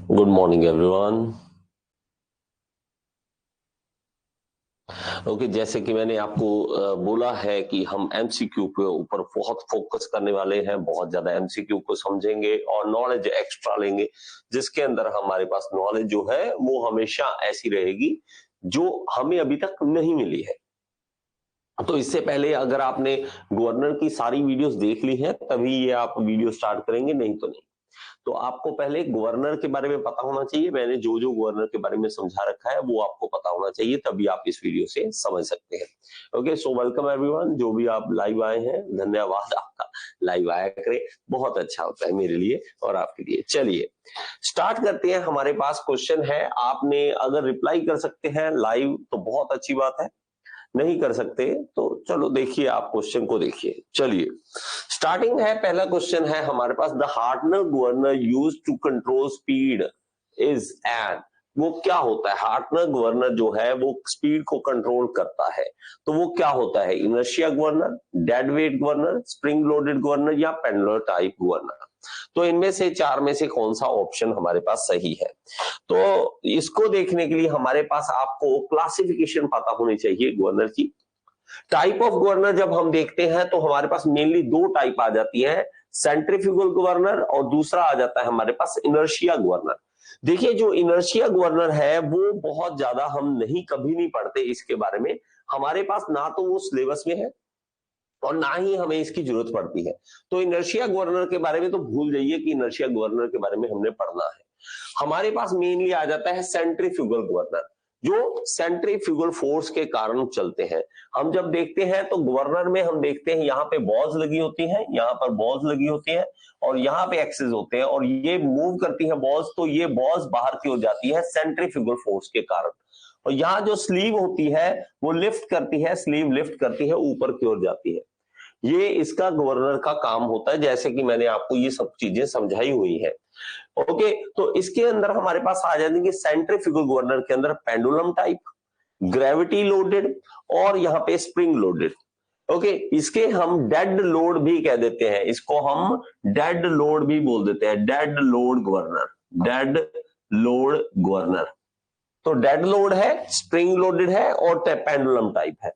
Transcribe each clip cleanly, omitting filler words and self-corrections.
Good morning everyone. Okay, जैसे कि मैंने आपको बोला है कि हम एमसीक्यू के ऊपर बहुत फोकस करने वाले हैं, बहुत ज्यादा एमसीक्यू को समझेंगे और नॉलेज एक्स्ट्रा लेंगे, जिसके अंदर हमारे पास नॉलेज जो है वो हमेशा ऐसी रहेगी जो हमें अभी तक नहीं मिली है। तो इससे पहले अगर आपने गवर्नर की सारी वीडियोस देख ली हैं तभी ये आप वीडियो स्टार्ट करेंगे, नहीं तो नहीं। तो आपको पहले गवर्नर के बारे में पता होना चाहिए। मैंने जो जो गवर्नर के बारे में समझा रखा है वो आपको पता होना चाहिए, तभी आप इस वीडियो से समझ सकते हैं। Okay, so welcome everyone. जो भी आप लाइव आए हैं, धन्यवाद आपका। लाइव आया करें, बहुत अच्छा होता है मेरे लिए और आपके लिए। चलिए स्टार्ट करते हैं। हमारे पास क्वेश्चन है, आपने अगर रिप्लाई कर सकते हैं लाइव तो बहुत अच्छी बात है, नहीं कर सकते तो चलो देखिए, आप क्वेश्चन को देखिए। चलिए स्टार्टिंग है, पहला क्वेश्चन है हमारे पास, the Hartnell governor use to control speed is an. वो क्या होता है? हार्टनर गवर्नर जो है वो स्पीड को कंट्रोल करता है, तो वो क्या होता है? Inertia governor, dead weight governor, spring loaded governor या पेंडुलर टाइप गवर्नर। तो इनमें से चार में से कौन सा ऑप्शन हमारे पास सही है? तो इसको देखने के लिए हमारे पास आपको क्लासिफिकेशन पता होनी चाहिए गवर्नर की। टाइप ऑफ गवर्नर जब हम देखते हैं तो हमारे पास मेनली दो टाइप आ जाती है, सेंट्रीफ्यूगल गवर्नर और दूसरा आ जाता है हमारे पास इनर्शिया गवर्नर। देखिए जो इनर्शिया गवर्नर है वो बहुत ज्यादा हम नहीं, कभी नहीं पढ़ते इसके बारे में। हमारे पास ना तो वो सिलेबस में है और ना ही हमें इसकी जरूरत पड़ती है। तो इनर्शिया गवर्नर के बारे में तो भूल जाइए कि इनर्शिया गवर्नर के बारे में हमने पढ़ना है। हमारे पास मेनली आ जाता है सेंट्रीफ्यूगल गवर्नर, जो सेंट्रीफ्यूगल फोर्स के कारण चलते हैं। हम जब देखते हैं तो गवर्नर में हम देखते हैं यहाँ पे बॉल्स लगी होती हैं, यहाँ पर बॉल्स लगी होती हैं और यहाँ पे एक्सेस होते हैं और ये मूव करती हैं बॉल्स, तो ये बॉल्स बाहर की ओर जाती है सेंट्रीफ्यूगल फोर्स के कारण। और यहाँ जो स्लीव होती है वो लिफ्ट करती है, स्लीव लिफ्ट करती है, ऊपर की ओर जाती है। ये इसका गवर्नर का काम होता है, जैसे कि मैंने आपको ये सब चीजें समझाई हुई है। ओके, तो इसके अंदर हमारे पास आ जाएंगे सेंट्रीफ्यूगल गवर्नर के अंदर पेंडुलम टाइप, ग्रेविटी लोडेड और यहाँ पे स्प्रिंग लोडेड। ओके, इसके हम डेड लोड भी कह देते हैं, इसको हम डेड लोड भी बोल देते हैं, dead load governor, dead load governor. तो डेड लोड है, स्प्रिंग लोडेड है और पेंडुलम टाइप है।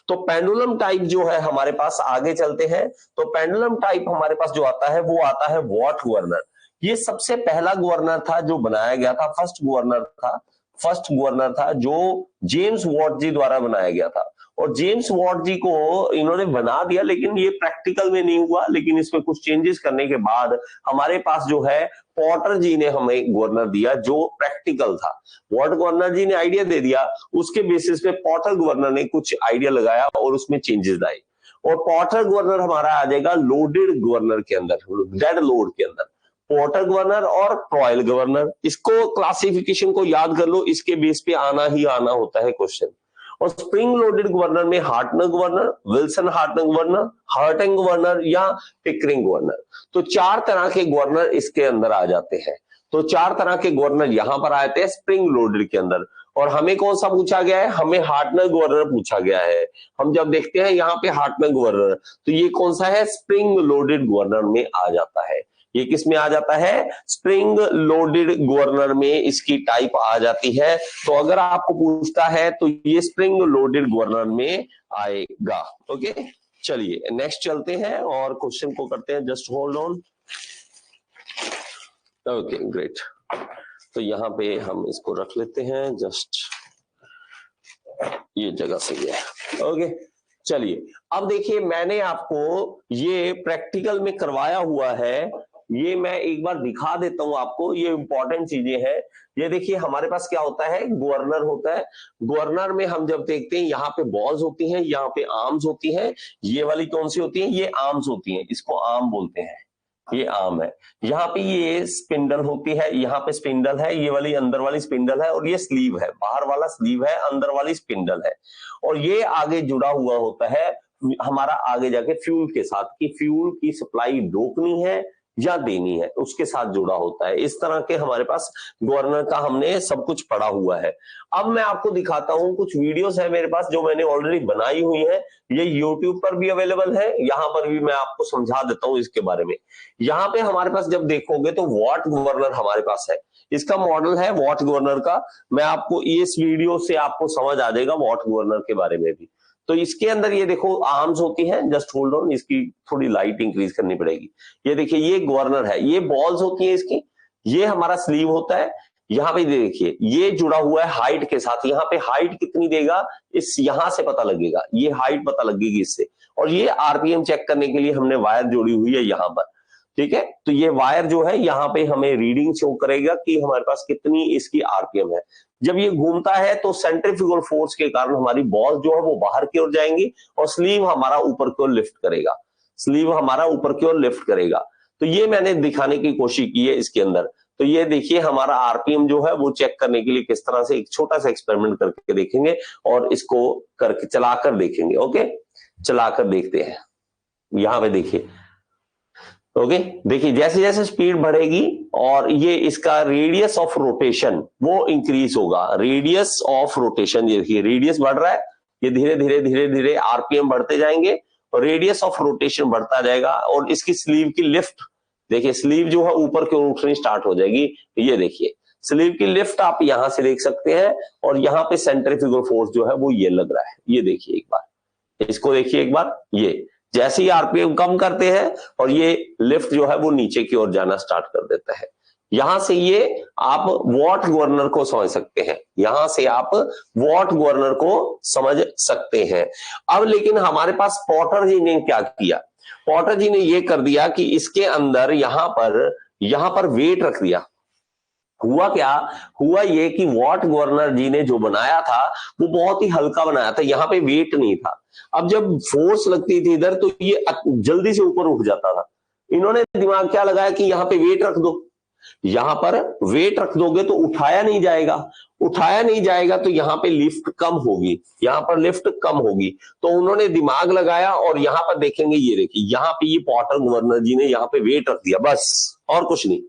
तो पेंडुलम टाइप जो है हमारे पास, आगे चलते हैं तो पेंडुलम टाइप हमारे पास जो आता है वो आता है वॉट गवर्नर। ये सबसे पहला गवर्नर था जो बनाया गया था, फर्स्ट गवर्नर था जो जेम्स वॉट जी द्वारा बनाया गया था। और जेम्स वॉट जी को इन्होंने बना दिया, लेकिन ये प्रैक्टिकल में नहीं हुआ, लेकिन इसमें कुछ चेंजेस करने के बाद हमारे पास जो है पॉटर जी ने हमें गवर्नर दिया जो प्रैक्टिकल था। वॉट गवर्नर जी ने आइडिया दे दिया, उसके बेसिस पे पॉटर गवर्नर ने कुछ आइडिया लगाया और उसमें चेंजेस लाए। और पॉटर गवर्नर हमारा आ जाएगा लोडेड गवर्नर के अंदर, डेड लोड के अंदर। पॉटर गवर्नर और ट्रॉयल गवर्नर, इसको क्लासिफिकेशन को याद कर लो, इसके बेस पे आना ही आना होता है क्वेश्चन। और स्प्रिंग लोडेड गवर्नर में Hartnell governor, Wilson Hartnell governor, Hartung governor या पिकरिंग गवर्नर। तो चार तरह के गवर्नर इसके अंदर आ जाते हैं। तो चार तरह के गवर्नर यहां पर आए थे स्प्रिंग लोडेड के अंदर। और हमें कौन सा पूछा गया है? हमें हार्टनर गवर्नर पूछा गया है। हम जब देखते हैं यहाँ पे हार्टनर गवर्नर, तो ये कौन सा है? स्प्रिंग लोडेड गवर्नर में आ जाता है। ये किस में आ जाता है? स्प्रिंग लोडेड गवर्नर में इसकी टाइप आ जाती है। तो अगर आपको पूछता है तो ये स्प्रिंग लोडेड गवर्नर में आएगा। ओके, चलिए नेक्स्ट चलते हैं और क्वेश्चन को करते हैं। Just hold on. Okay great, तो यहाँ पे हम इसको रख लेते हैं, जस्ट ये जगह सही है। ओके, चलिए अब देखिए, मैंने आपको ये प्रैक्टिकल में करवाया हुआ है, ये मैं एक बार दिखा देता हूं आपको, ये इंपॉर्टेंट चीजें हैं। ये देखिए हमारे पास क्या होता है, गवर्नर होता है। गवर्नर में हम जब देखते हैं यहाँ पे बॉल्स होती हैं, यहाँ पे आर्म्स होती हैं। ये वाली कौन सी होती है? ये आर्म्स होती हैं, इसको आर्म बोलते हैं, ये आर्म है। यहाँ पे ये स्पिंडल होती है, यहाँ पे स्पिंडल है, ये वाली अंदर वाली स्पिंडल है और ये स्लीव है, बाहर वाला स्लीव है, अंदर वाली स्पिंडल है। और ये आगे जुड़ा हुआ होता है हमारा आगे जाके फ्यूल के साथ, कि फ्यूल की सप्लाई रोकनी है या देनी है, उसके साथ जुड़ा होता है। इस तरह के हमारे पास गवर्नर का हमने सब कुछ पढ़ा हुआ है। अब मैं आपको दिखाता हूं, कुछ वीडियोस है मेरे पास जो मैंने ऑलरेडी बनाई हुई है, ये यूट्यूब पर भी अवेलेबल है, यहां पर भी मैं आपको समझा देता हूं इसके बारे में। यहाँ पे हमारे पास जब देखोगे तो वॉट गवर्नर हमारे पास है, इसका मॉडल है वॉट गवर्नर का। मैं आपको इस वीडियो से आपको समझ आ जाएगा वॉट गवर्नर के बारे में भी। तो इसके अंदर ये देखो आर्म्स होती हैं, जस्ट होल्ड ऑन, इसकी थोड़ी लाइट इंक्रीज करनी पड़ेगी। ये देखिए ये गवर्नर है, ये बॉल्स होती है इसकी, ये हमारा स्लीव होता है। यहाँ पे देखिए ये जुड़ा हुआ है हाइट के साथ, यहाँ पे हाइट कितनी देगा इस यहां से पता लगेगा, ये हाइट पता लगेगी इससे। और ये आरपीएम चेक करने के लिए हमने वायर जोड़ी हुई है यहाँ पर, ठीक है। तो ये वायर जो है यहाँ पे हमें रीडिंग शो करेगा कि हमारे पास कितनी इसकी आरपीएम है। जब ये घूमता है तो सेंट्रीफ्यूगल फोर्स के कारण हमारी बॉल जो है वो बाहर की ओर जाएंगी और स्लीव हमारा ऊपर की ओर लिफ्ट करेगा, स्लीव हमारा ऊपर की ओर लिफ्ट करेगा। तो ये मैंने दिखाने की कोशिश की है इसके अंदर। तो ये देखिए हमारा आरपीएम जो है वो चेक करने के लिए किस तरह से एक छोटा सा एक्सपेरिमेंट करके देखेंगे और इसको करके चलाकर देखेंगे। ओके, चलाकर देखते हैं। यहां पे देखिए, ओके, देखिए जैसे जैसे स्पीड बढ़ेगी और ये इसका रेडियस ऑफ रोटेशन वो इंक्रीज होगा, रेडियस ऑफ रोटेशन, ये देखिए रेडियस बढ़ रहा है, ये धीरे धीरे धीरे धीरे आरपीएम बढ़ते जाएंगे और रेडियस ऑफ रोटेशन बढ़ता जाएगा। और इसकी स्लीव की लिफ्ट देखिए, स्लीव जो है ऊपर की ओर उठनी स्टार्ट हो जाएगी। ये देखिए स्लीव की लिफ्ट आप यहां से देख सकते हैं और यहाँ पे सेंट्रीफ्यूगल फोर्स जो है वो ये लग रहा है। ये देखिए एक बार, इसको देखिए एक बार, ये जैसे ही आरपीएम कम करते हैं और ये लिफ्ट जो है वो नीचे की ओर जाना स्टार्ट कर देता है। यहां से ये आप वॉट गवर्नर को समझ सकते हैं, यहां से आप वॉट गवर्नर को समझ सकते हैं। अब लेकिन हमारे पास पॉटर जी ने क्या किया, पॉटर जी ने ये कर दिया कि इसके अंदर यहां पर वेट रख दिया। हुआ क्या, हुआ ये कि वॉट गवर्नर जी ने जो बनाया था वो बहुत ही हल्का बनाया था, यहाँ पे वेट नहीं था। अब जब फोर्स लगती थी इधर तो ये जल्दी से ऊपर उठ जाता था। इन्होंने दिमाग क्या लगाया कि यहाँ पे वेट रख दो, यहां पर वेट रख दोगे तो उठाया नहीं जाएगा, उठाया नहीं जाएगा तो यहाँ पे लिफ्ट कम होगी, यहाँ पर लिफ्ट कम होगी। तो उन्होंने दिमाग लगाया और यहाँ पर देखेंगे, ये देखिए यहाँ पे ये पॉटर गवर्नर जी ने यहाँ पे वेट रख दिया, बस और कुछ नहीं।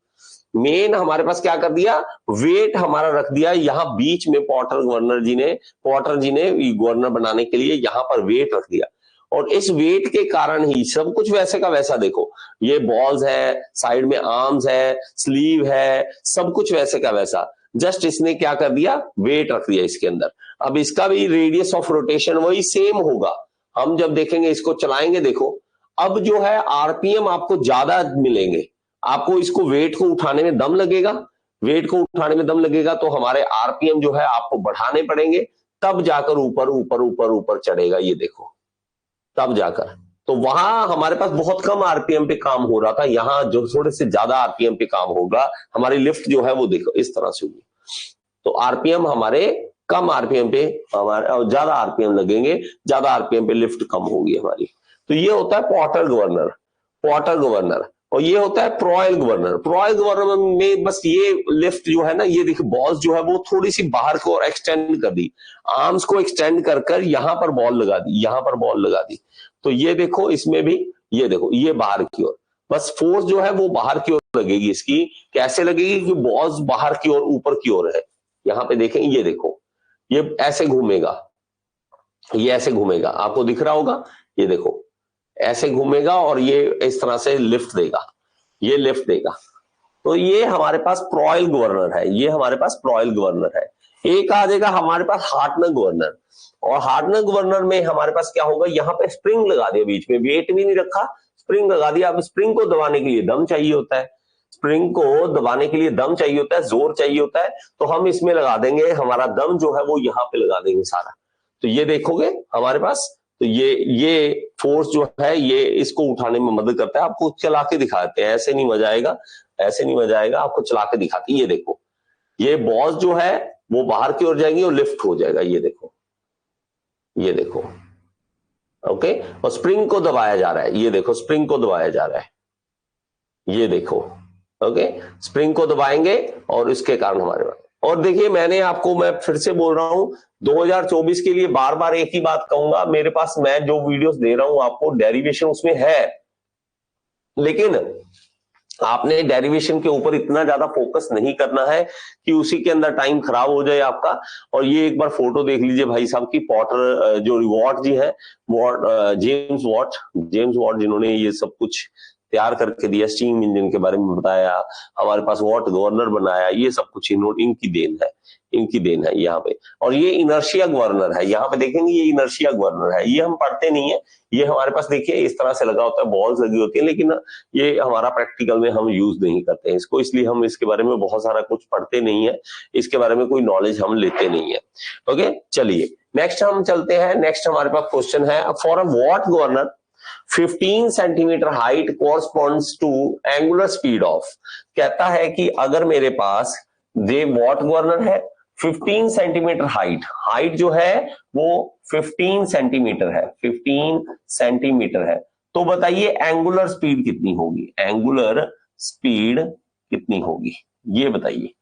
मेन हमारे पास क्या कर दिया, वेट हमारा रख दिया यहाँ बीच में। पॉटर जी ने गवर्नर बनाने के लिए यहाँ पर वेट रख दिया और इस वेट के कारण ही सब कुछ वैसे का वैसा, देखो ये बॉल्स है, साइड में आर्म्स है, स्लीव है, सब कुछ वैसे का वैसा। जस्ट इसने क्या कर दिया, वेट रख दिया इसके अंदर। अब इसका भी रेडियस ऑफ रोटेशन वही सेम होगा। हम जब देखेंगे इसको चलाएंगे, देखो अब जो है आरपीएम आपको ज्यादा मिलेंगे, आपको इसको वेट को उठाने में दम लगेगा, वेट को उठाने में दम लगेगा तो हमारे आरपीएम जो है आपको बढ़ाने पड़ेंगे, तब जाकर ऊपर ऊपर ऊपर ऊपर चढ़ेगा। ये देखो तब जाकर, तो वहां हमारे पास बहुत कम आरपीएम पे काम हो रहा था, यहाँ जो थोड़े से ज्यादा आरपीएम पे काम होगा, हमारी लिफ्ट जो है वो देखो इस तरह से होगी। तो आरपीएम हमारे कम आरपीएम पे हमारे ज्यादा आरपीएम लगेंगे, ज्यादा आरपीएम पे लिफ्ट कम होगी हमारी। तो ये होता है पॉटर गवर्नर, पॉटर गवर्नर। और ये होता है प्रोयल गवर्नर। प्रोयल गवर्नर में बस ये लिफ्ट जो है ना, ये देखिए बॉल्स जो है वो थोड़ी सी बाहर को एक्सटेंड कर दी, आर्म्स को एक्सटेंड कर कर यहां पर बॉल लगा दी, यहां पर बॉल लगा दी। तो ये देखो इसमें भी, ये देखो ये बाहर की ओर, बस फोर्स जो है वो बाहर की ओर लगेगी। इसकी कैसे लगेगी कि बॉल्स बाहर की ओर ऊपर की ओर है। यहां पे देखेंगे, ये देखो ये ऐसे घूमेगा, ये ऐसे घूमेगा, आपको दिख रहा होगा, ये देखो ऐसे घूमेगा और ये इस तरह से लिफ्ट देगा, ये लिफ्ट देगा। तो ये हमारे पास प्रोयल गवर्नर है, ये हमारे पास प्रोयल गवर्नर है। एक आ जाएगा हमारे पास हार्टनर गवर्नर, और हार्टनर गवर्नर में हमारे पास क्या होगा, यहाँ पे स्प्रिंग लगा दिया, बीच में वेट भी नहीं रखा, स्प्रिंग लगा दिया। अब स्प्रिंग को दबाने के लिए दम चाहिए होता है, स्प्रिंग को दबाने के लिए दम चाहिए होता है, जोर चाहिए होता है। तो हम इसमें लगा देंगे, हमारा दम जो है वो यहाँ पे लगा देंगे सारा। तो ये देखोगे हमारे पास, तो ये फोर्स जो है ये इसको उठाने में मदद करता है। आपको चला के दिखाते हैं, ऐसे नहीं मजा आएगा, ऐसे नहीं मजा आएगा, आपको चला के दिखाते हैं। ये देखो ये बॉल्स जो है वो बाहर की ओर जाएंगी और लिफ्ट हो जाएगा, ये देखो, ये देखो, ओके। और स्प्रिंग को दबाया जा रहा है, ये देखो स्प्रिंग को दबाया जा रहा है, ये देखो, ओके। स्प्रिंग को दबाएंगे और इसके कारण हमारे पास, और देखिए मैं फिर से बोल रहा हूं, 2024 के लिए बार बार एक ही बात कहूंगा, मेरे पास मैं जो वीडियोस दे रहा हूं आपको डेरिवेशन उसमें है, लेकिन आपने डेरिवेशन के ऊपर इतना ज्यादा फोकस नहीं करना है कि उसी के अंदर टाइम खराब हो जाए आपका। और ये एक बार फोटो देख लीजिए भाई साहब की, पॉटर जो वॉट जी है, जेम्स वॉट जिन्होंने ये सब कुछ तैयार करके दिया, स्टीम इंजन के बारे में बताया, हमारे पास वॉट गवर्नर बनाया, ये सब कुछ इनकी देन है यहाँ पे। और ये इनर्शिया गवर्नर है, यहाँ पे देखेंगे ये इनर्शिया गवर्नर है, ये हम पढ़ते नहीं है, ये हमारे पास देखिए इस तरह से लगा होता है, बॉल्स लगी होती है, लेकिन ये हमारा प्रैक्टिकल में हम यूज नहीं करते हैं इसको, इसलिए हम इसके बारे में बहुत सारा कुछ पढ़ते नहीं है, इसके बारे में कोई नॉलेज हम लेते नहीं है। ओके, चलिए नेक्स्ट हम चलते हैं। नेक्स्ट हमारे पास क्वेश्चन है, for a Watt governor 15 centimetre height corresponds to angular speed of. कहता है कि अगर मेरे पास ये वॉट गवर्नर है, 15 सेंटीमीटर हाइट जो है वो 15 सेंटीमीटर है, 15 सेंटीमीटर है, तो बताइए एंगुलर स्पीड कितनी होगी, एंगुलर स्पीड कितनी होगी, ये बताइए।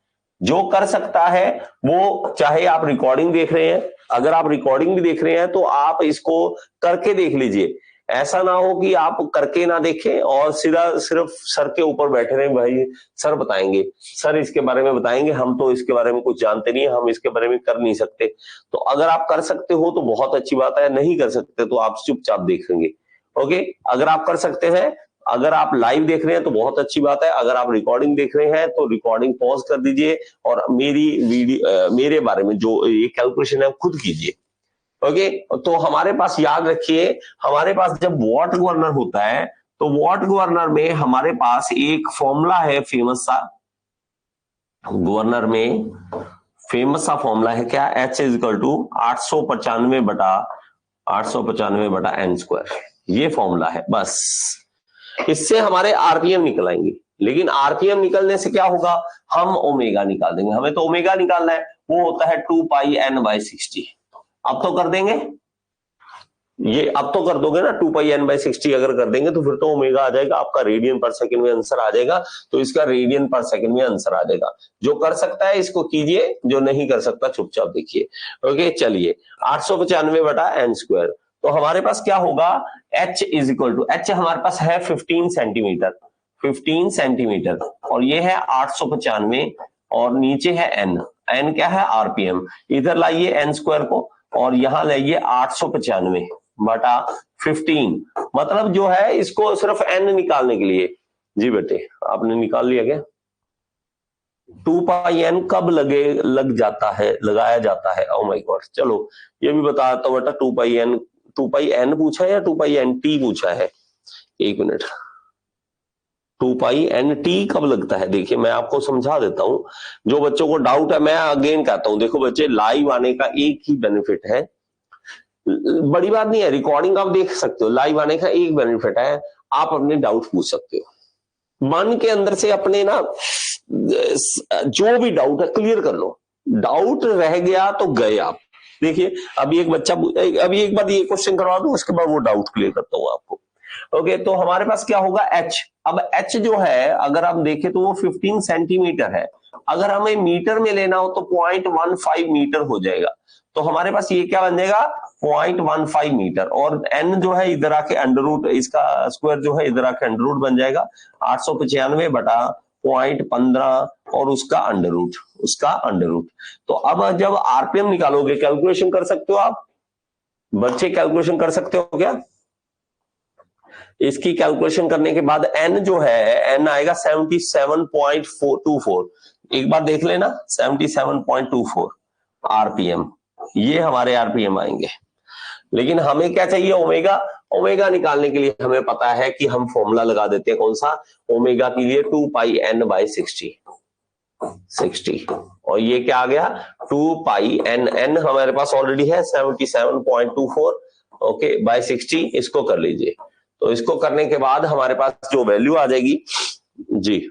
जो कर सकता है वो, चाहे आप रिकॉर्डिंग देख रहे हैं, अगर आप रिकॉर्डिंग भी देख रहे हैं तो आप इसको करके देख लीजिए, ऐसा ना हो कि आप करके ना देखें और सीधा सिर्फ सर के ऊपर बैठे रहे, भाई सर बताएंगे, सर इसके बारे में बताएंगे, हम तो इसके बारे में कुछ जानते नहीं है, हम इसके बारे में कर नहीं सकते। तो अगर आप कर सकते हो तो बहुत अच्छी बात है, नहीं कर सकते तो आप चुपचाप देखेंगे। ओके, अगर आप कर सकते हैं, अगर आप लाइव देख रहे हैं तो बहुत अच्छी बात है, अगर आप रिकॉर्डिंग देख रहे हैं तो रिकॉर्डिंग पॉज कर दीजिए और मेरे बारे में जो ये कैलकुलेशन है खुद कीजिए। ओके, तो हमारे पास याद रखिए, हमारे पास जब वॉट गवर्नर होता है तो वॉट गवर्नर में हमारे पास एक फॉर्मूला है फेमस सा, गवर्नर में फेमस सा फॉर्मूला है क्या, H इक्वल टू 895 बटा n स्क्वायर, ये फॉर्मूला है बस। इससे हमारे आरपीएम निकल आएंगे, लेकिन आरपीएम निकलने से क्या होगा, हम ओमेगा निकाल देंगे, हमें तो ओमेगा निकालना है, वो होता है 2πn/60। अब तो कर देंगे ये, अब तो कर दोगे ना, 2πn/60 अगर कर देंगे तो फिर तो ओमेगा आ जाएगा आपका, रेडियन पर सेकंड में आंसर आ जाएगा, तो इसका रेडियन पर सेकंड में आंसर आ जाएगा। जो कर सकता है इसको कीजिए, जो नहीं कर सकता चुपचाप देखिए। ओके, चलिए 895 बटा n स्क्वायर, तो हमारे पास क्या होगा, H is equal to, H हमारे पास है 15 सेंटीमीटर और ये है 895 और नीचे है n क्या है आरपीएम, इधर लाइए n स्क्वायर को और यहां लाइए 895 बटा 15, मतलब जो है इसको सिर्फ n निकालने के लिए। जी बेटे आपने निकाल लिया क्या, 2πn कब लगाया जाता है, ओ माय गॉड, चलो ये भी बता देता हूं बेटा, 2πn पूछा है या 2πnt पूछा है, एक मिनट, 2πnt कब लगता है, देखिए मैं आपको समझा देता हूं, जो बच्चों को डाउट है मैं अगेन कहता हूं, देखो बच्चे लाइव आने का एक ही बेनिफिट है, बड़ी बात नहीं है, रिकॉर्डिंग आप देख सकते हो, लाइव आने का एक बेनिफिट है, आप अपने डाउट पूछ सकते हो, मन के अंदर से अपने ना जो भी डाउट है क्लियर कर लो, डाउट रह गया तो गए आप। देखिए अभी एक बच्चा, अभी एक बार ये क्वेश्चन करवा दूं उसके बाद वो डाउट क्लियर करता हूं आपको। ओके, तो हमारे पास क्या होगा H, अब H जो है अगर आप देखें तो वो 15 सेंटीमीटर है, अगर हमें मीटर में लेना हो तो 0.15 मीटर हो जाएगा, तो हमारे पास ये क्या बन जाएगा 0.15 मीटर, और n जो है इधर आके अंडर रूट, इसका स्क्वायर जो है इधर आके अंडर रूट बन जाएगा 895 बटा 0.15 और उसका अंडर रूट, तो अब जब आरपीएम निकालोगे कैलकुलेशन कर सकते हो आप बच्चे, कैलकुलेशन कर सकते हो क्या, इसकी कैलकुलेशन करने के बाद n जो है n आएगा 77.24, एक बार देख लेना 77.24 आरपीएम, ये हमारे आरपीएम आएंगे। लेकिन हमें क्या चाहिए, ओमेगा निकालने के लिए हमें पता है कि हम फॉर्मूला लगा देते हैं, कौन सा, ओमेगा के लिए 2πn/60 और ये क्या आ गया 2πn हमारे पास ऑलरेडी है 77.24 ओके बाय 60, इसको कर लीजिए, तो इसको करने के बाद हमारे पास जो वैल्यू आ जाएगी, जी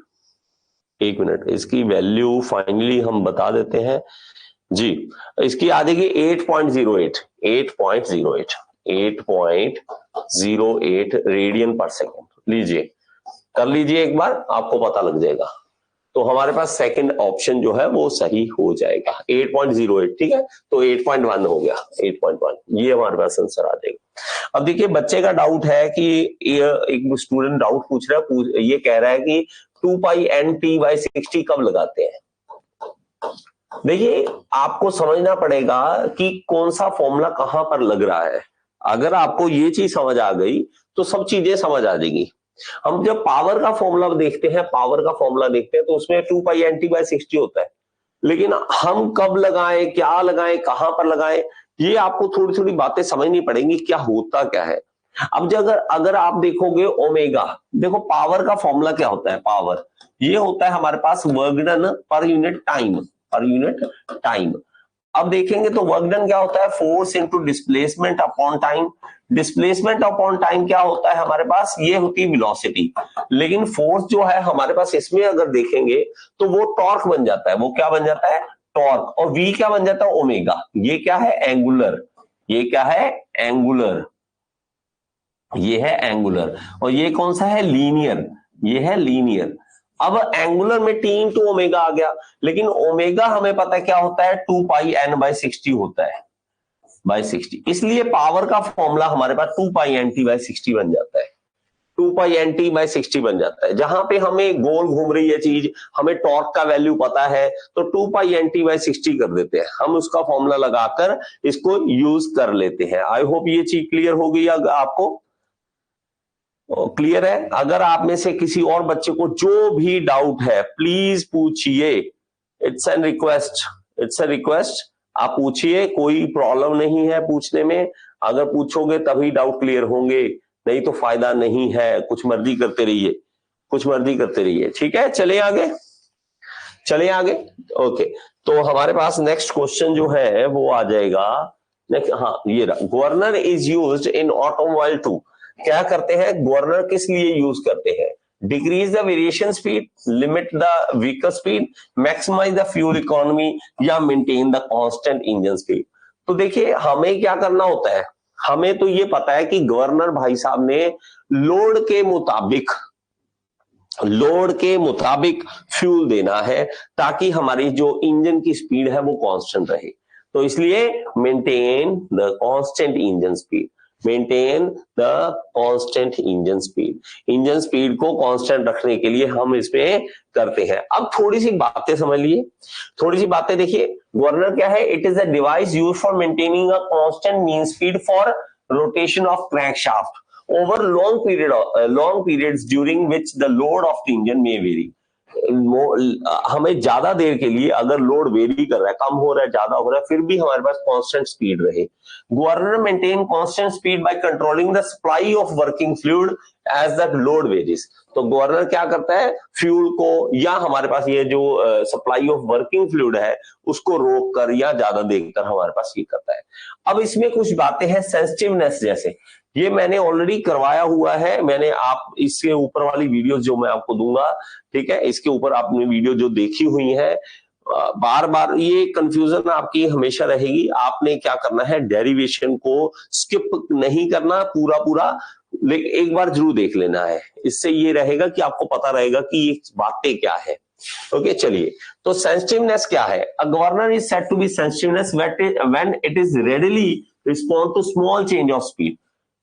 एक मिनट, इसकी वैल्यू फाइनली हम बता देते हैं जी, इसकी आ जाएगी 8.08 रेडियन पर सेकेंड, लीजिए कर लीजिए एक बार, आपको पता लग जाएगा। तो हमारे पास सेकंड ऑप्शन जो है वो सही हो जाएगा 8.08, ठीक है, तो 8.1 हो गया, 8.1 ये हमारे पास आंसर आ जाएगा। अब देखिए बच्चे का डाउट है कि एक स्टूडेंट डाउट पूछ रहा है, ये कह रहा है कि 2π(nt/60) कब लगाते हैं? देखिए, आपको समझना पड़ेगा कि कौन सा फॉर्मूला कहां पर लग रहा है। अगर आपको ये चीज समझ आ गई तो सब चीजें समझ आ जाएगी। हम जब पावर का फॉर्मूला देखते हैं, तो उसमें 2π(nt/60) होता है, लेकिन हम कब लगाएं, क्या लगाएं, कहां पर लगाएं, ये आपको थोड़ी थोड़ी बातें समझनी पड़ेंगी, क्या होता क्या है। अब जब अगर आप देखोगे ओमेगा, देखो पावर का फॉर्मूला क्या होता है, पावर ये होता है हमारे पास work done per unit time. अब देखेंगे तो वर्क डन क्या होता है, force into displacement upon time. Displacement upon time क्या होता है हमारे पास, ये होती है वेलोसिटी। लेकिन फोर्स जो है हमारे पास, इसमें अगर देखेंगे तो वो टॉर्क बन जाता है। वो क्या बन जाता है, टॉर्क। और वी क्या बन जाता है, ओमेगा। ये क्या है, एंगुलर। ये क्या है, एंगुलर। ये है एंगुलर। और ये कौन सा है, लीनियर। ये है लीनियर। अब एंगुलर में टी इंटू ओमेगा आ गया, लेकिन ओमेगा हमें पता है क्या होता है, 2πn/60 होता है, बाय 60। इसलिए पावर का फॉर्मूला हमारे पास 2πnt/60 बन जाता है। 2πnt/60 बन जाता है। जहां पे हमें गोल घूम रही है चीज, हमें टॉर्क का वैल्यू पता है, तो 2πnt/60 कर देते हैं, हम उसका फॉर्मूला लगाकर इसको यूज कर लेते हैं। आई होप ये चीज क्लियर हो गई आपको। क्लियर है? अगर आप में से किसी और बच्चे को जो भी डाउट है प्लीज पूछिए। इट्स एन रिक्वेस्ट, आप पूछिए, कोई प्रॉब्लम नहीं है पूछने में। अगर पूछोगे तभी डाउट क्लियर होंगे, नहीं तो फायदा नहीं है। कुछ मर्जी करते रहिए, ठीक है। चलिए आगे। ओके, तो हमारे पास नेक्स्ट क्वेश्चन जो है वो आ जाएगा नेक्स्ट। हाँ, ये रहा, governor is used in automobile too. क्या करते हैं, गवर्नर किस लिए यूज करते हैं, decrease the variation speed, limit the vehicle speed, maximize the fuel economy, या maintain the constant engine speed. तो देखिए, हमें क्या करना होता है, हमें तो ये पता है कि गवर्नर भाई साहब ने लोड के मुताबिक फ्यूल देना है, ताकि हमारी जो इंजन की स्पीड है वो कांस्टेंट रहे। तो इसलिए maintain the constant engine speed, engine speed को कांस्टेंट रखने के लिए हम इसमें करते हैं। अब थोड़ी सी बातें समझ लिए, थोड़ी सी बातें देखिए। गवर्नर क्या है, it is a device used for maintaining a constant mean speed for rotation of crankshaft over long periods during which the load of the engine may vary। हमें ज्यादा देर के लिए अगर लोड वेरी कर रहा है, कम हो रहा है, ज्यादा हो रहा है, फिर भी हमारे पास कांस्टेंट स्पीड रहे। Governor maintain constant speed by controlling the supply of working fluid as the load varies. तो गवर्नर क्या करता है, फ्यूल को या हमारे पास ये जो सप्लाई ऑफ वर्किंग फ्लूइड है उसको रोक कर या ज्यादा देखकर हमारे पास ये करता है। अब इसमें कुछ बातें हैं सेंसिटिवनेस जैसे, ये मैंने ऑलरेडी करवाया हुआ है। मैंने आप इसके ऊपर वाली वीडियोस जो मैं आपको दूंगा, ठीक है, इसके ऊपर आपने वीडियो जो देखी हुई है, बार बार ये कंफ्यूजन आपकी हमेशा रहेगी। आपने क्या करना है, डेरिवेशन को स्किप नहीं करना पूरा, लेकिन एक बार जरूर देख लेना है। इससे ये रहेगा कि आपको पता रहेगा कि ये बातें क्या है। ओके, चलिए, तो सेंसिटिवनेस क्या है, a governor is said to be sensitiveness when it is readily respond to small change of speed.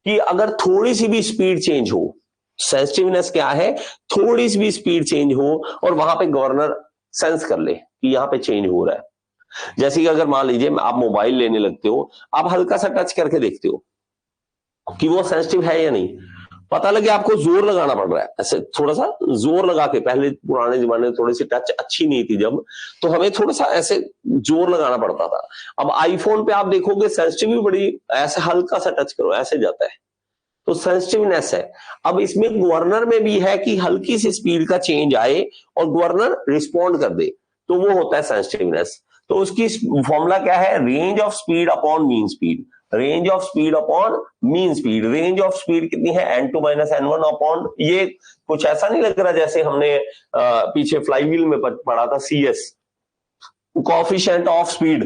कि अगर थोड़ी सी भी स्पीड चेंज हो, सेंसिटिवनेस क्या है, थोड़ी सी भी स्पीड चेंज हो और वहां पे गवर्नर सेंस कर ले कि यहाँ पे चेंज हो रहा है। जैसे कि अगर मान लीजिए आप मोबाइल लेने लगते हो, आप हल्का सा टच करके देखते हो कि वो सेंसिटिव है या नहीं, पता लगे आपको जोर लगाना पड़ रहा है, ऐसे थोड़ा सा जोर लगा के। पहले पुराने जमाने में थोड़ी सी टच अच्छी नहीं थी जब, तो हमें थोड़ा सा ऐसे जोर लगाना पड़ता था। अब आईफोन पे आप देखोगे सेंसिटिव भी बड़ी, ऐसे हल्का सा टच करो ऐसे जाता है, तो सेंसिटिवनेस है। अब इसमें गवर्नर में भी है कि हल्की सी स्पीड का चेंज आए और गवर्नर रिस्पॉन्ड कर दे, तो वो होता है सेंसिटिवनेस। तो उसकी फॉर्मूला क्या है, range of speed upon mean speed, range of speed upon mean speed. Range of speed कितनी है, n2 - n1 अपॉन, ये कुछ ऐसा नहीं लग रहा जैसे हमने पीछे फ्लाईव्हील में पढ़ा था, CS, coefficient of speed,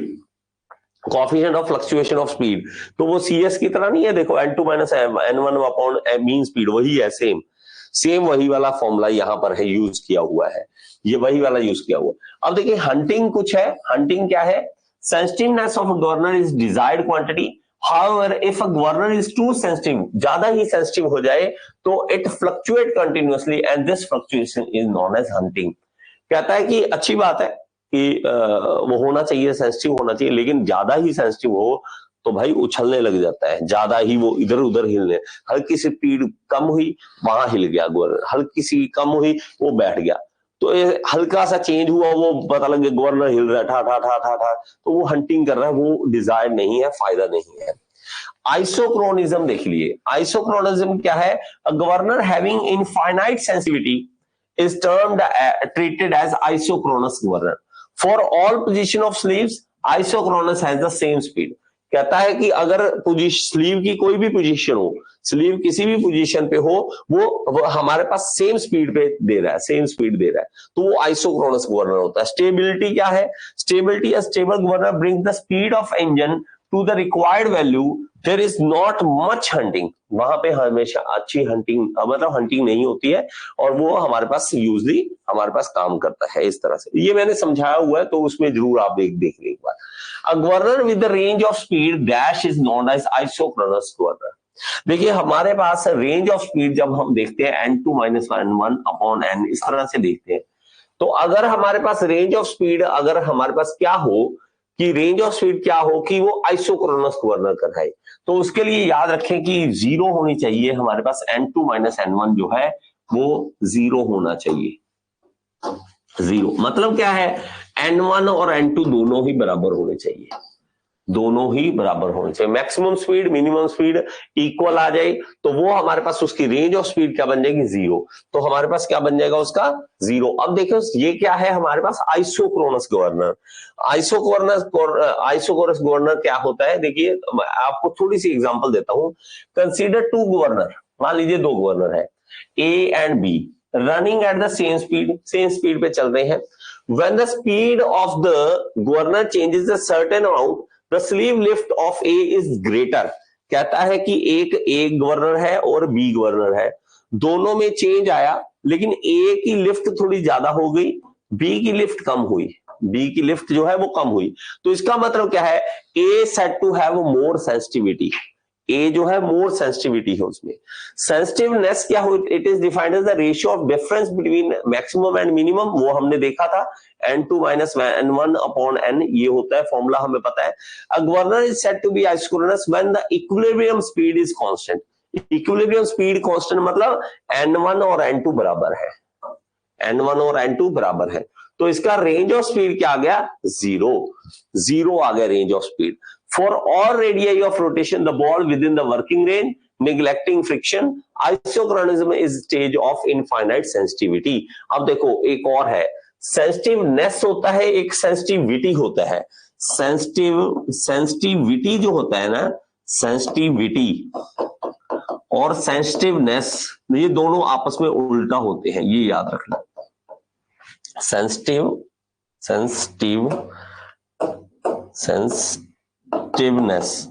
coefficient of fluctuation of speed. तो वो CS की तरह नहीं है, देखो n2 - n1 upon mean speed, वही है, सेम वही वाला फॉर्मूला यहाँ पर है, यूज किया हुआ है, ये वही वाला यूज किया हुआ। अब देखिए हंटिंग कुछ है, हंटिंग क्या है, sensitiveness of governor is desired quantity, However, if a governor is too sensitive, ज्यादा ही sensitive हो जाए तो it fluctuate continuously and this fluctuation is known as hunting। कहता है कि अच्छी बात है कि वो होना चाहिए, सेंसिटिव होना चाहिए, लेकिन ज्यादा ही सेंसिटिव हो तो भाई उछलने लग जाता है, ज्यादा ही वो इधर उधर हिलने, हल्की सी स्पीड कम हुई वहां हिल गया गवर्नर, हल्की सी कम हुई वो बैठ गया, तो हल्का सा चेंज हुआ वो पता लग गया गवर्नर हिल रहा है, ठा ठा ठा ठा ठा, तो वो हंटिंग कर रहा है, वो डिजायर नहीं है, फायदा नहीं है। आइसोक्रोनिज्म देख लिए, आइसोक्रोनिज्म क्या है? A governor having infinite sensitivity is termed treated as isochronous governor. For all position of sleeves, isochronous has the same speed। कहता है कि अगर स्लीव की कोई भी पोजीशन हो, स्लीव किसी भी पोजीशन पे हो, वो हमारे पास सेम स्पीड पे दे रहा है, सेम स्पीड दे रहा है, तो वो आइसोक्रोनस गवर्नर होता है। स्टेबिलिटी क्या है? Stability, a stable governor brings the speed of engine to the required value, there is not much hunting. वहां पे हमेशा अच्छी हंटिंग, मतलब हंटिंग नहीं होती है, और वो हमारे पास यूजली हमारे पास काम करता है इस तरह से। ये मैंने समझाया हुआ है, तो उसमें जरूर आप देख लें एक बार। A governor with the range of speed dash is known as isochronous governor. देखिए हमारे पास रेंज ऑफ स्पीड जब हम देखते हैं n2 - n1/n, इस तरह से देखते हैं, तो अगर हमारे पास रेंज ऑफ स्पीड, अगर हमारे पास क्या हो कि रेंज ऑफ स्पीड क्या हो कि वो आइसोक्रोनस गवर्नर कराए, तो उसके लिए याद रखें कि जीरो होनी चाहिए हमारे पास, n2 - n1 जो है वो जीरो होना चाहिए। जीरो मतलब क्या है? n1 और n2 दोनों ही बराबर होने चाहिए, दोनों ही बराबर होने चाहिए। Maximum speed minimum speed equal आ जाए तो वो हमारे पास उसकी रेंज ऑफ स्पीड क्या बन जाएगी? जीरो। तो हमारे पास क्या बन जाएगा उसका? जीरो। अब देखो ये क्या है हमारे पास? Isochronous governor. आइसोक्रोनस गवर्नर क्या होता है? देखिए आपको थोड़ी सी एग्जांपल देता हूं। कंसीडर टू गवर्नर, मान लीजिए दो गवर्नर है A and B, running at the same speed पे चल रहे हैं। When the speed of the governor changes a certain amount, the sleeve lift of A is greater. कहता है कि एक गवर्नर है और बी गवर्नर है, दोनों में चेंज आया, लेकिन ए की लिफ्ट थोड़ी ज्यादा हो गई, बी की लिफ्ट कम हुई, बी की लिफ्ट जो है वो कम हुई। तो इसका मतलब क्या है? A said to have more sensitivity, a जो है मोर सेंसिटिविटी है उसमें। सेंसिटिवनेस क्या हो? It is defined as the ratio of difference between maximum and minimum, वो हमने देखा था n2 - n1/n, ये होता है फॉर्मूला, हमें पता है। A governor is said to be isochronous when the equilibrium speed is constant. Equilibrium speed constant मतलब n1 और n2 बराबर है, n1 और n2 बराबर है, तो इसका रेंज ऑफ स्पीड क्या आ गया? जीरो। जीरो आ गया range of speed. For all radii of rotation, the ball within the working range, neglecting friction, isochronism is stage of infinite sensitivity। अब देखो एक और है, सेंसिटिवनेस होता है, एक सेंसिटिविटी होता है। सेंसिटिविटी जो होता है ना, सेंसिटिविटी और सेंसिटिवनेस, ये दोनों आपस में उल्टा होते हैं, ये याद रखना। सेंसिटिवनेस,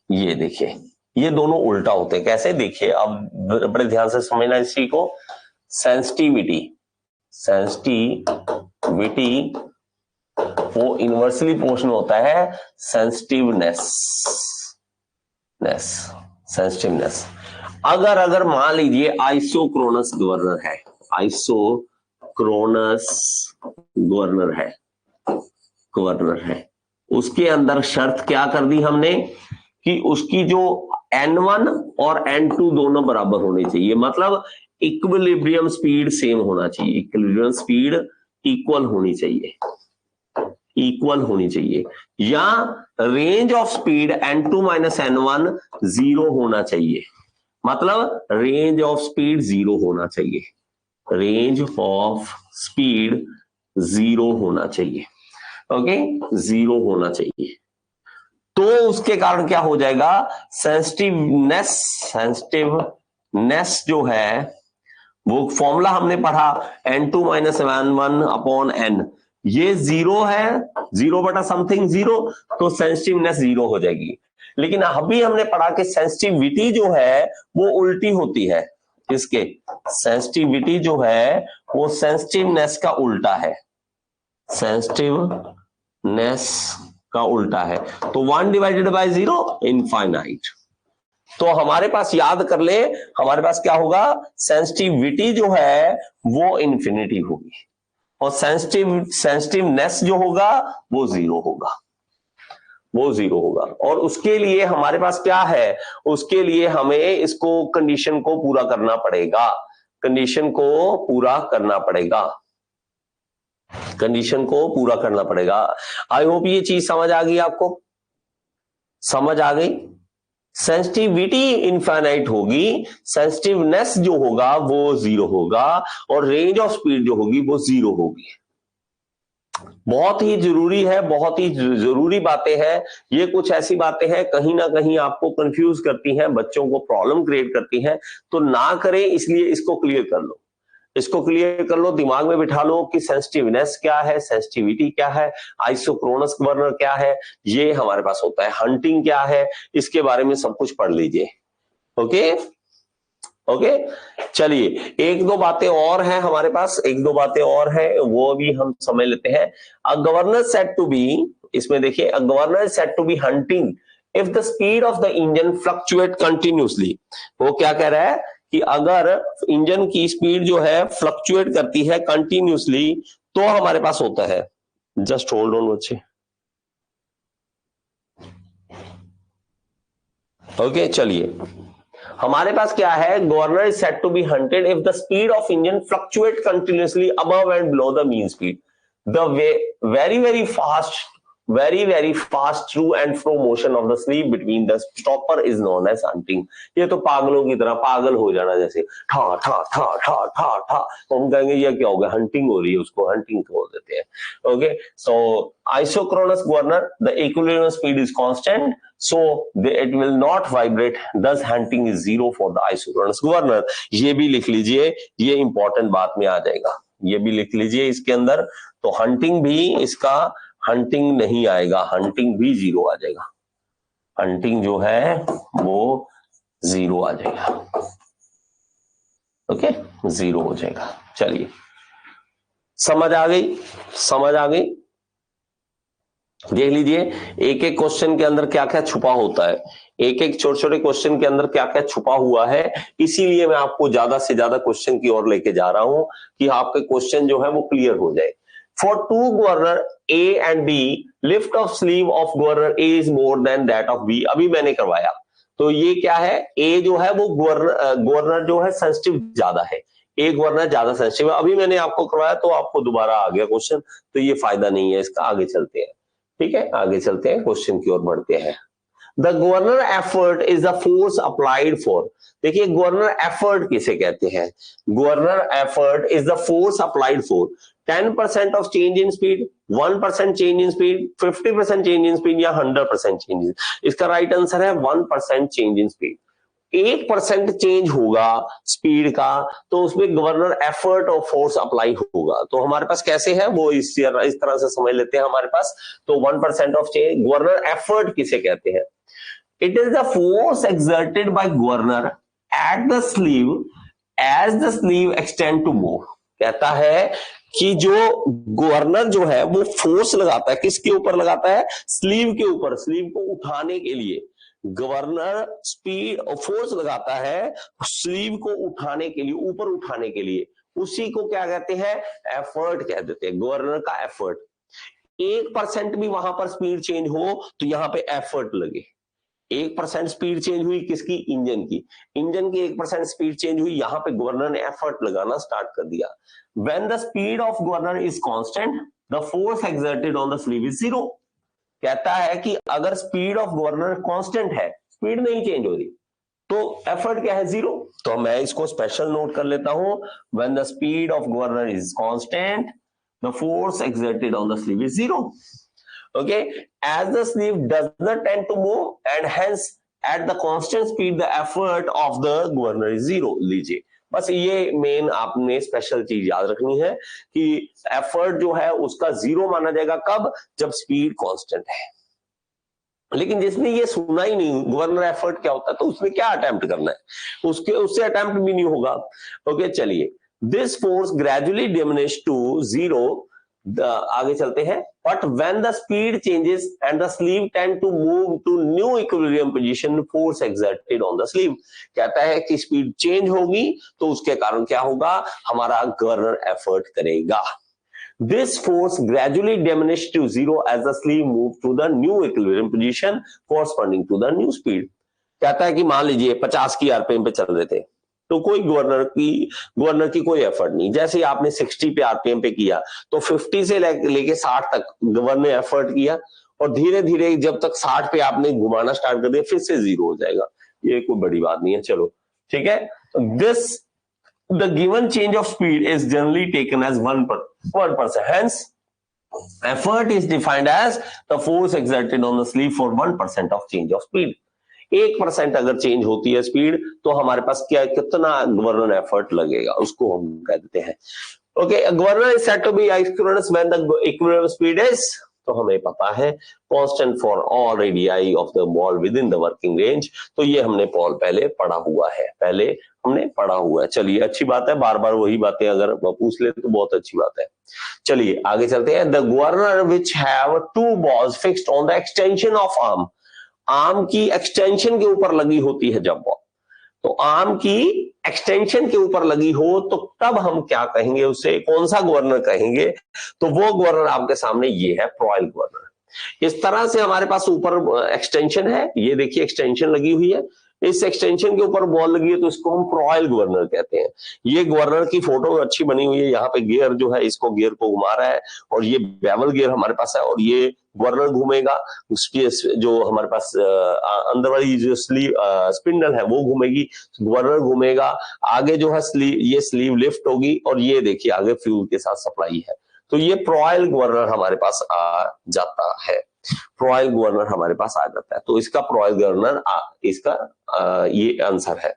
ये देखिए ये दोनों उल्टा होते हैं। कैसे? देखिए अब बड़े ध्यान से समझना इसी को। सेंसिटिविटी वो इनवर्सली प्रोपोर्शनल होता है सेंसिटिवनेस। अगर मान लीजिए आइसोक्रोनस गवर्नर है, आइसोक्रोनस गवर्नर है, उसके अंदर शर्त क्या कर दी हमने कि उसकी जो n1 और n2 दोनों बराबर होने चाहिए, मतलब इक्विलिब्रियम स्पीड सेम होना चाहिए, इक्विलिब्रियम स्पीड इक्वल होनी चाहिए, या range of speed n2 - n1 zero होना चाहिए, मतलब रेंज ऑफ स्पीड जीरो होना चाहिए, रेंज ऑफ स्पीड जीरो होना चाहिए, ओके, जीरो होना चाहिए। तो उसके कारण क्या हो जाएगा? सेंसिटिवनेस जो है वो फॉर्मूला हमने पढ़ा n2 - n1/n, ये जीरो है, 0/समथिंग जीरो, तो सेंसिटिवनेस जीरो हो जाएगी। लेकिन अभी हमने पढ़ा कि सेंसिटिविटी जो है वो उल्टी होती है, इसके सेंसिटिविटी जो है वो सेंसिटिवनेस का उल्टा है, सेंसिटिवनेस का उल्टा है, तो 1 डिवाइडेड बाय 0 इनफाइनाइट। तो हमारे पास याद कर ले, हमारे पास क्या होगा, सेंसिटिविटी जो है वो इंफिनिटी होगी और सेंसिटिवनेस जो होगा वो 0 होगा, वो 0 होगा। और उसके लिए हमारे पास क्या है, उसके लिए हमें इसको कंडीशन को पूरा करना पड़ेगा, कंडीशन को पूरा करना पड़ेगा, कंडीशन को पूरा करना पड़ेगा। आई होप ये चीज समझ आ गई आपको, समझ आ गई। सेंसिटिविटी इनफाइनाइट होगी, सेंसिटिवनेस जो होगा वो 0 होगा और रेंज ऑफ स्पीड जो होगी वो 0 होगी। बहुत ही जरूरी है, बहुत ही जरूरी बातें हैं ये। कुछ ऐसी बातें हैं कहीं ना कहीं आपको कंफ्यूज करती हैं, बच्चों को प्रॉब्लम क्रिएट करती हैं, तो ना करें, इसलिए इसको क्लियर कर लो, इसको क्लियर कर लो, दिमाग में बिठा लो कि सेंसिटिवनेस क्या है, सेंसिटिविटी क्या है, आइसोक्रोनस गवर्नर क्या है, ये हमारे पास होता है, हंटिंग क्या है, इसके बारे में सब कुछ पढ़ लीजिए। ओके ओके, चलिए एक दो बातें और हैं हमारे पास, एक दो बातें और हैं वो भी हम समझ लेते हैं। A governor said to be, इसमें देखिए, a governor said to be hunting if the speed of the engine fluctuate continuously. वो क्या कह रहा है कि अगर इंजन की स्पीड जो है फ्लक्चुएट करती है कंटिन्यूसली तो हमारे पास होता है, जस्ट होल्ड ऑन बच्चे, ओके चलिए हमारे पास क्या है, governor is said to be hunted if the speed of engine fluctuate continuously above and below the mean speed, the very very fast through and fro motion of the sleeve between the stopper is known as hunting। ये तो पागलों की तरह, पागल हो जाना जैसे, ठा ठा ठा ठा ठा ठा, तो हम कहेंगे ये क्या हो गया, हंटिंग हो रही है, उसको हंटिंग बोल देते हैं। Okay, so isochronous governor the equilibrium speed is constant, so it will not vibrate, thus hunting is 0 for the isochronous governor। ये भी लिख लीजिए, ये इंपॉर्टेंट बात में आ जाएगा, ये भी लिख लीजिए इसके अंदर। तो हंटिंग भी इसका, हंटिंग नहीं आएगा, हंटिंग भी 0 आ जाएगा, हंटिंग जो है वो 0 आ जाएगा। ओके 0 हो जाएगा। चलिए समझ आ गई, समझ आ गई। देख लीजिए एक एक क्वेश्चन के अंदर क्या क्या छुपा होता है, एक एक छोटे छोटे क्वेश्चन के अंदर क्या क्या छुपा हुआ है, इसीलिए मैं आपको ज्यादा से ज्यादा क्वेश्चन की ओर लेके जा रहा हूं कि आपके क्वेश्चन जो है वो क्लियर हो जाए। For two governor A and B, lift of sleeve of governor A is more than that of B. अभी मैंने करवाया, तो ये क्या है, ए जो है वो गवर्नर जो है सेंसिटिव ज्यादा है, ए गवर्नर ज्यादा सेंसिटिव है। अभी मैंने आपको करवाया तो आपको दोबारा आ गया क्वेश्चन, तो ये फायदा नहीं है इसका, आगे चलते हैं। ठीक है, आगे चलते हैं, क्वेश्चन की ओर बढ़ते हैं। The governor effort is the force applied for. देखिए गवर्नर एफर्ट किसे कहते हैं, governor effort is the force applied for 10% of change in speed, 1% change in speed, 50% change in speed या 100% चेंज इन। इसका राइट आंसर है 1% change in speed. 1% change होगा speed का तो उसमें गवर्नर एफर्ट और फोर्स अप्लाई होगा। तो हमारे पास कैसे है वो इस तरह से समझ लेते हैं हमारे पास। तो 1% ऑफ चेंज, गवर्नर एफर्ट किसे कहते हैं, it is the force exerted by governor at the sleeve as the sleeve extend to move. कहता है कि जो गवर्नर जो है वो फोर्स लगाता है, किसके ऊपर लगाता है, स्लीव के ऊपर, स्लीव को उठाने के लिए गवर्नर स्पीड फोर्स लगाता है स्लीव को उठाने के लिए, ऊपर उठाने के लिए, उसी को क्या कहते हैं, एफर्ट कह देते हैं, गवर्नर का एफर्ट। 1% भी वहां पर स्पीड चेंज हो तो यहां पे एफर्ट लगे। 1% स्पीड चेंज हुई किसकी, इंजन की, इंजन की 1% स्पीड चेंज हुई, यहां पे गवर्नर ने एफर्ट लगाना स्टार्ट कर दिया। When the speed of governor is constant, the force exerted on the sleeve is 0। कहता है कि अगर स्पीड ऑफ गवर्नर कांस्टेंट है, स्पीड नहीं चेंज हो रही, तो एफर्ट क्या है, 0। तो मैं इसको स्पेशल नोट कर लेता हूं, when the speed of governor is constant, the force exerted on the sleeve is 0। okay, as the sleeve does not tend to move and hence at the constant speed the effort of the governor is 0। लीजिए बस ये main आपने special चीज याद रखनी है कि effort जो है उसका 0 माना जाएगा, कब, जब स्पीड कांस्टेंट है। लेकिन जिसने ये सुना ही नहीं गवर्नर एफर्ट क्या होता है तो उसने क्या अटेम्प्ट करना है, उससे अटेम्प्ट भी नहीं होगा। ओके चलिए, this force gradually diminish to 0 आगे चलते हैं। But when the speed changes and the sleeve tend to move to new equilibrium position, force exerted on the sleeve. कहता है कि स्पीड चेंज होगी तो उसके कारण क्या होगा, हमारा गवर्नर एफर्ट करेगा। This force gradually diminished to zero as the sleeve moved to the new equilibrium position corresponding to the new speed। कहता है कि मान लीजिए 50 की आरपीएम पे चल रहे थे तो कोई गवर्नर की कोई एफर्ट नहीं। जैसे ही आपने 60 पे आरपीएम पे किया तो 50 से लेके 60 तक गवर्नर ने एफर्ट किया और धीरे धीरे जब तक 60 पे आपने घुमाना स्टार्ट कर दिया फिर से जीरो हो जाएगा। ये कोई बड़ी बात नहीं है, चलो ठीक है। This the given change of speed is generally taken as 1%. Hence, effort is defined as the force exerted on the sleeve for 1% of change of speed. 1% अगर चेंज होती है स्पीड तो हमारे पास क्या कितना गवर्नर एफर्ट लगेगा उसको हम कह देते हैं। Okay, governor is said to be isochronous when the equilibrium speed is, तो हमें पता है constant for all radii of the ball within the working range. तो ये हमने पहले पढ़ा हुआ है, चलिए अच्छी बात है, बार बार वही बातें अगर पूछ ले तो बहुत अच्छी बात है। चलिए आगे चलते हैं। The governor which have 2 balls fixed on the extension of arm, arm की एक्सटेंशन के ऊपर लगी होती है जब बॉल, तो आर्म की एक्सटेंशन के ऊपर लगी हो तो तब हम क्या कहेंगे, उसे कौन सा गवर्नर कहेंगे, तो वो गवर्नर आपके सामने ये है प्रोइल गवर्नर। इस तरह से हमारे पास ऊपर एक्सटेंशन है, ये देखिए एक्सटेंशन लगी हुई है, इस एक्सटेंशन के ऊपर बॉल लगी है तो इसको हम प्रोइल गवर्नर कहते हैं। ये गवर्नर की फोटो अच्छी बनी हुई है, यहाँ पे गियर जो है इसको गियर को घुमा रहा है और ये बेवल गियर हमारे पास है और ये गवर्नर घूमेगा, उसकी जो हमारे पास अंदर वाली जो स्पिंडल है वो घूमेगी, गवर्नर घूमेगा, आगे जो है ये स्लीव लिफ्ट होगी और ये देखिए आगे फ्यूल के साथ सप्लाई है। तो ये प्रोइल गवर्नर हमारे पास आ जाता है, प्रोइल गवर्नर हमारे पास आ जाता है। तो इसका प्रोइल गवर्नर इसका ये आंसर है।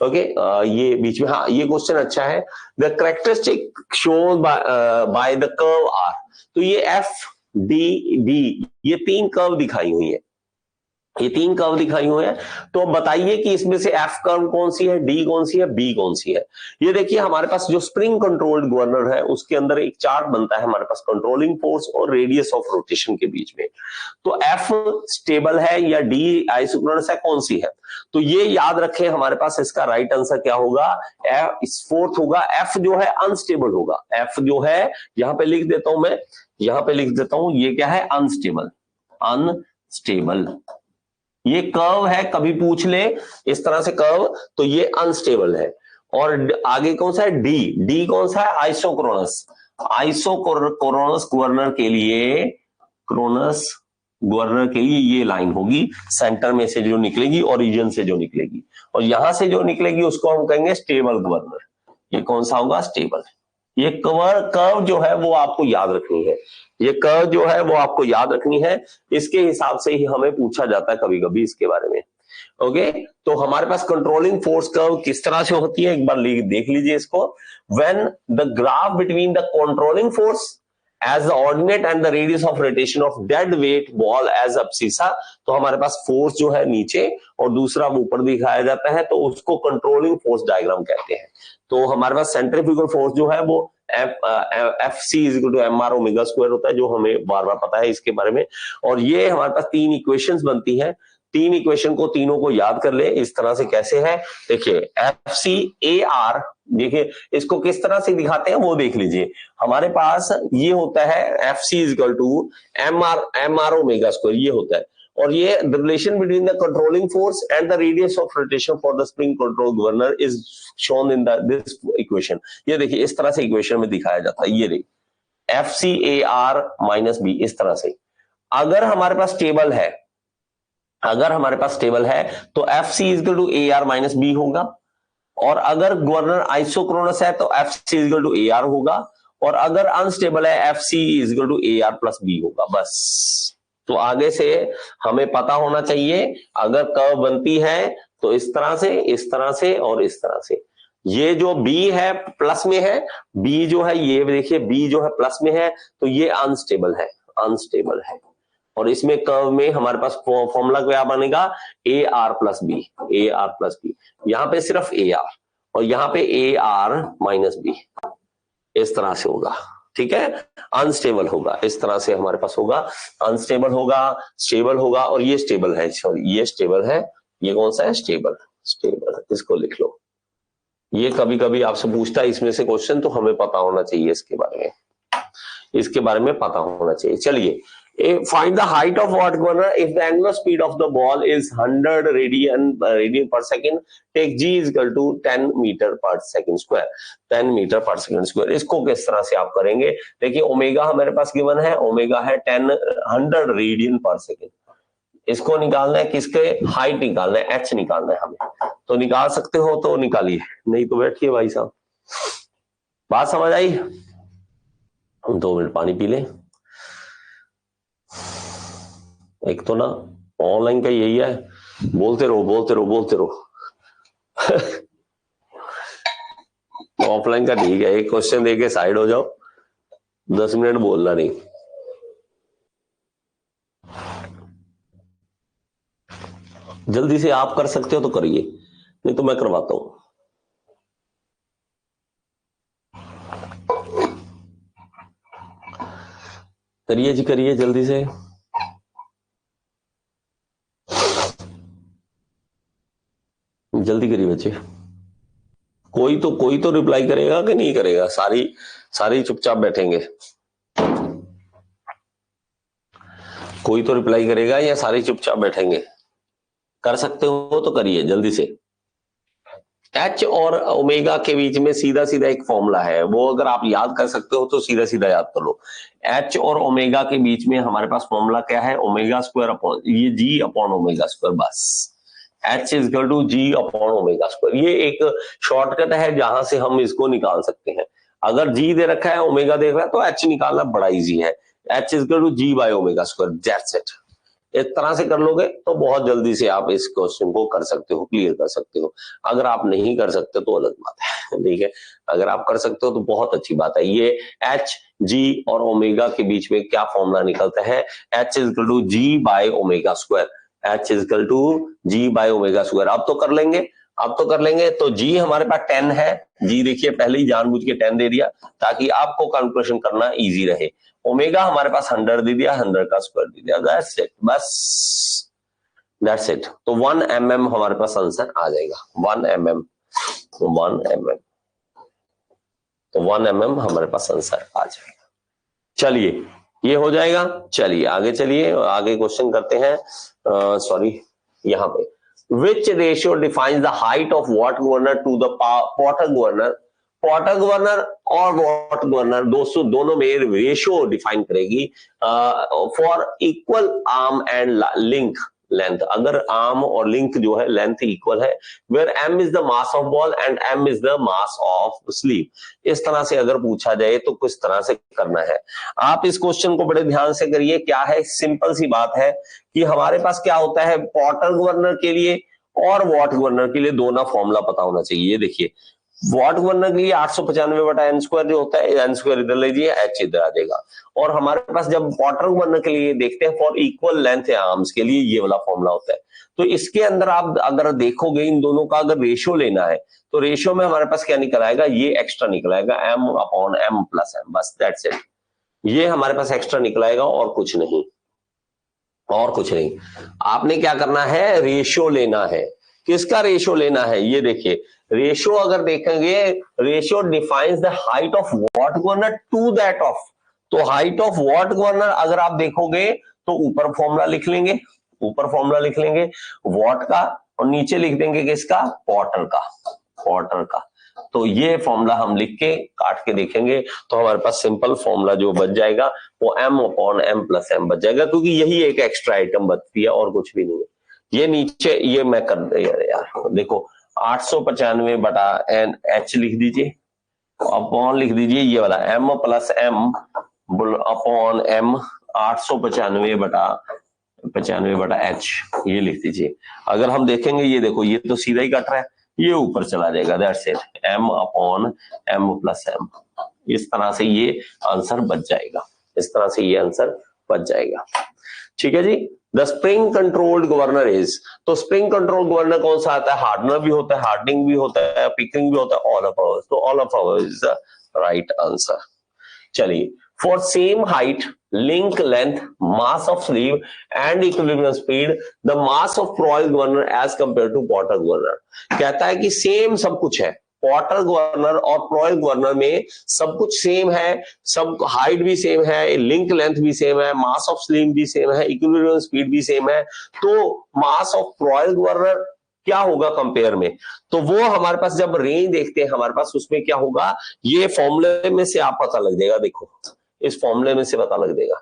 ओके, ये बीच में, हाँ ये क्वेश्चन अच्छा है। The characteristic shown by the curve are, तो ये एफ डी डी ये 3 कर्व दिखाई हुई है, ये 3 कर्व दिखाई हुए हैं। तो बताइए कि इसमें से एफ कर्व कौन सी है, डी कौन सी है, बी कौन सी है। ये देखिए हमारे पास जो स्प्रिंग कंट्रोल्ड गवर्नर है उसके अंदर एक चार्ट बनता है हमारे पास कंट्रोलिंग फोर्स और रेडियस ऑफ रोटेशन के बीच में। तो एफ स्टेबल है या डी आइसोक्रोनस है, कौन सी है, तो ये याद रखें हमारे पास इसका राइट आंसर क्या होगा, एफ फोर्थ होगा। एफ जो है अनस्टेबल होगा, एफ जो है यहां पे लिख देता हूं मैं, यहां पे लिख देता हूं, ये क्या है, अनस्टेबल, अनस्टेबल। ये कर्व है, कभी पूछ ले इस तरह से कर्व, तो ये अनस्टेबल है। और आगे कौन सा है, डी, डी कौन सा है, आइसोक्रोनस, आइसोक्रोनस गवर्नर के लिए, क्रोनस गवर्नर के लिए ये लाइन होगी सेंटर में से जो निकलेगी, ओरिजिन से जो निकलेगी, और यहां से जो निकलेगी उसको हम कहेंगे स्टेबल गवर्नर। ये कौन सा होगा, स्टेबल। ये कर्व जो है वो आपको याद रखनी है, ये कर्व जो है वो आपको याद रखनी है, इसके हिसाब से ही हमें पूछा जाता है कभी कभी इसके बारे में। ओके, तो हमारे पास कंट्रोलिंग फोर्स कर्व किस तरह से होती है, एक बार देख लीजिए इसको। When the graph between the controlling force as the ordinate and the radius of rotation of dead weight ball as abscissa, तो हमारे पास फोर्स जो है नीचे और दूसरा ऊपर दिखाया जाता है, तो उसको कंट्रोलिंग फोर्स डायग्राम कहते हैं। तो हमारे पास सेंट्रीफ्यूगल फोर्स जो है वो F C is equal to M R omega square होता है, जो हमें बार बार पता है इसके बारे में। और ये हमारे पास 3 इक्वेशंस बनती हैं, 3 इक्वेशन को तीनों को याद कर ले इस तरह से। कैसे है, देखिए एफ सी ए आर, देखिए इसको किस तरह से दिखाते हैं वो देख लीजिए। हमारे पास ये होता है F C is equal to M R omega square, ये होता है। और ये the relation between the controlling force and the radius of rotation for the spring control governor is shown in this equation. ये देखिए इस तरह से इक्वेशन में दिखाया जाता है, ये देखिए F C A R minus B, इस तरह से। अगर हमारे पास टेबल है, अगर हमारे पास टेबल है तो F C is equal to A R minus B होगा, और अगर गवर्नर आइसोक्रोनस है तो F C is equal to A R होगा, और अगर अनस्टेबल है F C is equal to A R plus B होगा, बस। तो आगे से हमें पता होना चाहिए, अगर कर्व बनती है तो इस तरह से, इस तरह से और इस तरह से। ये जो B है प्लस में है, B जो है ये देखिए B जो है प्लस में है, तो ये अनस्टेबल है, अनस्टेबल है। और इसमें कर्व में हमारे पास फॉर्मूला क्या बनेगा, A R plus B, A R plus B. यहां पे सिर्फ ए आर और यहां पे ए आर माइनस बी, इस तरह से होगा। ठीक है, अनस्टेबल होगा, इस तरह से हमारे पास होगा, अनस्टेबल होगा, स्टेबल होगा, और ये स्टेबल है, सॉरी ये स्टेबल है, ये कौन सा है, स्टेबल, स्टेबल, इसको लिख लो। ये कभी कभी आपसे पूछता है इसमें से क्वेश्चन, तो हमें पता होना चाहिए इसके बारे में, इसके बारे में पता होना चाहिए। चलिए, find the height of watt governor if the angular speed of the ball is 100 radian per second, take g is equal to 10 meter per second square, 10 meter per second square। इसको किस तरह से आप करेंगे, देखिए ओमेगा हमारे पास given है, omega है 100 रेडियन पर सेकेंड, इसको निकालना है, किसके हाइट निकालना है, एच निकालना है हमें, तो निकाल सकते हो तो निकालिए, नहीं तो बैठिए भाई साहब। बात समझ आई? हम 2 मिनट पानी पी लें। एक तो ना ऑनलाइन का यही है, बोलते रहो बोलते रहो बोलते रहो। ऑफलाइन का ठीक है, एक क्वेश्चन देके साइड हो जाओ, 10 मिनट बोलना नहीं। जल्दी से आप कर सकते हो तो करिए, नहीं तो मैं करवाता हूं। करिए जी, करिए जल्दी से। जल्दी करिए बच्चे, कोई तो रिप्लाई करेगा कि नहीं करेगा, सारी चुपचाप बैठेंगे, कोई तो रिप्लाई करेगा या सारे चुपचाप बैठेंगे? कर सकते हो तो करिए जल्दी से। एच और ओमेगा के बीच में सीधा सीधा एक फॉर्मूला है, वो अगर आप याद कर सकते हो तो सीधा सीधा याद कर लो। एच और ओमेगा के बीच में हमारे पास फॉर्मूला क्या है, ओमेगा स्क्वायर अपॉन ये जी अपॉन ओमेगा स्क्वायर, बस H is equal to G upon omega square. ये एक शॉर्टकट है जहां से हम इसको निकाल सकते हैं। अगर जी दे रखा है, ओमेगा दे रखा है, तो एच निकालना बड़ा इजी है, H is equal to G by omega square, that's it. इस तरह से कर लोगे तो बहुत जल्दी से आप इस क्वेश्चन को कर सकते हो, क्लियर कर सकते हो। अगर आप नहीं कर सकते तो अलग बात है, ठीक है। अगर आप कर सकते हो तो बहुत अच्छी बात है। ये एच जी और ओमेगा के बीच में क्या फॉर्मूला निकलता है, H is equal to G by omega square, H is equal to G by omega square. अब तो कर लेंगे, अब तो कर लेंगे। तो जी हमारे पास 10 है, जी देखिए पहले ही जानबूझ के 10 दे दिया ताकि आपको कैलकुलेशन करना इजी रहे। ओमेगा हमारे पास 100 दे दिया, 100 का स्क्वायर दे दिया, दैट्स इट, बस दैट्स इट। तो 1 mm हमारे पास आंसर आ जाएगा, 1 mm, 1 mm, तो 1 mm हमारे पास आंसर आ जाएगा। चलिए ये हो जाएगा। चलिए आगे चलिए, आगे क्वेश्चन करते हैं। सॉरी यहाँ पे, which ratio defines the height of Watt governor to the water governor. Water governor और वाट गवर्नर दोनों में रेशियो डिफाइन करेगी for equal arm and link length. अगर आर्म और लिंक जो है लेंथ इक्वल है, where M is the mass of ball and M is the mass of sleeve. इस तरह से अगर पूछा जाए तो किस तरह से करना है, आप इस क्वेश्चन को बड़े ध्यान से करिए। क्या है, सिंपल सी बात है कि हमारे पास क्या होता है, वाटर गवर्नर के लिए और वाट गवर्नर के लिए दोनों फॉर्मूला पता होना चाहिए। ये देखिए वाट गवर्नर के लिए 895 बटा एन स्क्वायर जो होता है, एन स्क्वायर इधर लीजिए, एच इधर आ जाएगा। और हमारे पास जब वाटर गवर्नर के लिए देखते हैं फॉर इक्वल लेंथ आर्म्स के लिए, ये वाला फॉर्मूला होता है। तो इसके अंदर आप अगर देखोगे इन दोनों का अगर रेशियो लेना है तो रेशियो में हमारे पास क्या निकल आएगा, ये एक्स्ट्रा निकल आएगा, M upon M plus M, बस दैट्स इट। ये हमारे पास एक्स्ट्रा निकल आएगा और कुछ नहीं, और कुछ नहीं। आपने क्या करना है, रेशियो लेना है। किसका रेशियो लेना है, ये देखिए रेशियो अगर देखेंगे, ratio defines the height of Watt governor to that of. तो हाइट ऑफ वाट गवर्नर अगर आप देखोगे तो ऊपर फॉर्मूला लिख लेंगे, ऊपर फॉर्मूला लिख लेंगे वाट का, और नीचे लिख देंगे किसका, वाटर का, वाटर का। तो ये फॉर्मूला हम लिख के काट के देखेंगे तो हमारे पास सिंपल फॉर्मूला जो बच जाएगा वो m upon m plus m बच जाएगा, क्योंकि यही एक एक्स्ट्रा आइटम बचती है और कुछ भी नहीं है। ये नीचे ये मैं कर यार देखो 895 बटा एन एच लिख दीजिए, अपॉन लिख दीजिए ये वाला m plus m upon m 895 बटा h, ये लिख दीजिए। अगर हम देखेंगे ये देखो ये तो सीधा ही कट रहा है, ये ऊपर चला जाएगा, that's it, m upon m plus m। इस तरह से ये आंसर बच जाएगा, इस तरह से ये आंसर बच जाएगा। ठीक है जी। The spring controlled governor is, तो स्प्रिंग कंट्रोल गवर्नर कौन सा आता है, हार्डनर भी होता है, हार्डनिंग भी होता है, पिकिंग भी होता है, ऑल ऑफ आवर्स। तो all of ours is the right answer. चलिए, for same height, link length, mass of sleeve and equilibrium speed, the mass of Proell governor as compare to Porter governor. कहता है कि same सब कुछ है, Potter governor और पॉइल governor में सब कुछ सेम है, सब हाइट भी सेम है, लिंक लेंथ भी सेम है, मास ऑफ स्लीव भी सेम है, इक्विलिब्रियम स्पीड भी सेम है। तो मास ऑफ पॉइल गवर्नर क्या होगा कंपेयर में, तो वो हमारे पास जब रेंज देखते हैं हमारे पास, उसमें क्या होगा, ये फॉर्मूले में से आप पता लग जाएगा। देखो, इस फॉर्मूले में से पता लग जाएगा।